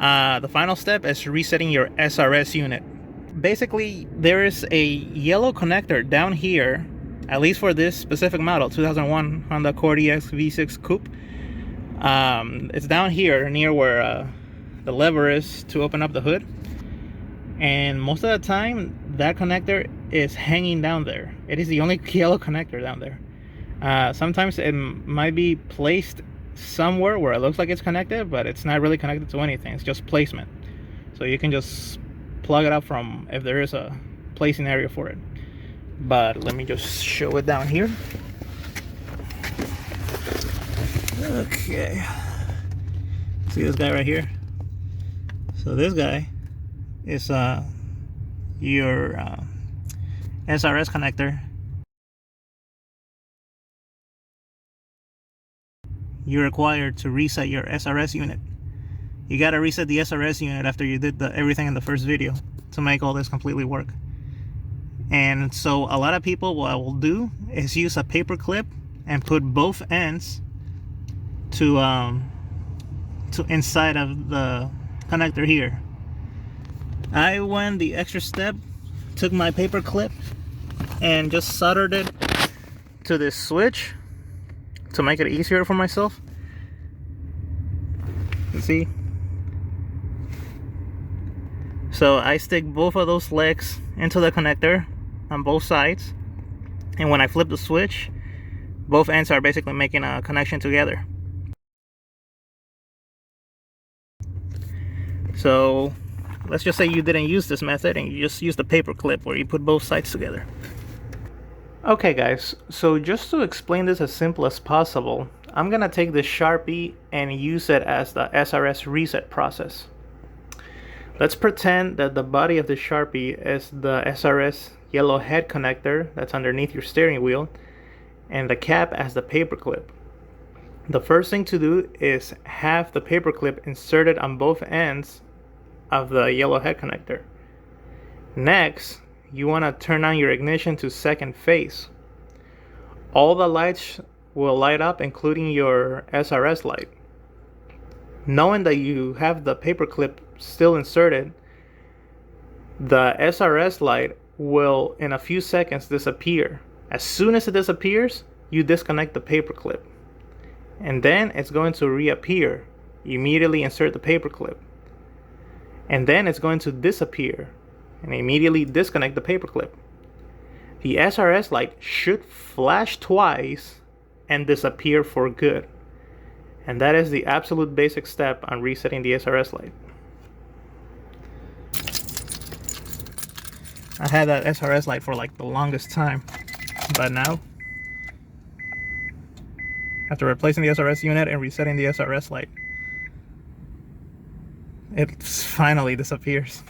The final step is resetting your SRS unit. Basically, there is a yellow connector down here, at least for this specific model, 2001 Honda Accord EX V6 Coupe. It's down here near where the lever is to open up the hood. And most of the time, that connector is hanging down there. It is the only yellow connector down there. Sometimes it might be placed somewhere where it looks like it's connected, but it's not really connected to anything. It's just placement. So you can just plug it up from if there is a placing area for it. But let me just show it down here. Okay. See this guy right here? So this guy is your SRS connector. You're required to reset your SRS unit. You gotta reset the SRS unit after you did everything in the first video to make all this completely work. And so a lot of people, what I will do is use a paper clip and put both ends to inside of the connector here. I went the extra step, took my paper clip and just soldered it to this switch to make it easier for myself. You see? So I stick both of those legs into the connector on both sides, and when I flip the switch, both ends are basically making a connection together. So let's just say you didn't use this method and you just used the paper clip where you put both sides together. Okay guys, so just to explain this as simple as possible, I'm gonna take this Sharpie and use it as the SRS reset process. Let's pretend that the body of the Sharpie is the SRS yellow head connector that's underneath your steering wheel, and the cap as the paper clip. The first thing to do is have the paper clip inserted on both ends of the yellow head connector. Next, you want to turn on your ignition to second phase. All the lights will light up, including your SRS light. Knowing that you have the paper clip still inserted, the SRS light will in a few seconds disappear. As soon as it disappears, you disconnect the paper clip, and then it's going to reappear. Immediately insert the paper clip, and then it's going to disappear, and immediately disconnect the paper clip. The SRS light should flash twice and disappear for good. And that is the absolute basic step on resetting the SRS light. I had that SRS light for like the longest time, but now, after replacing the SRS unit and resetting the SRS light, it finally disappears.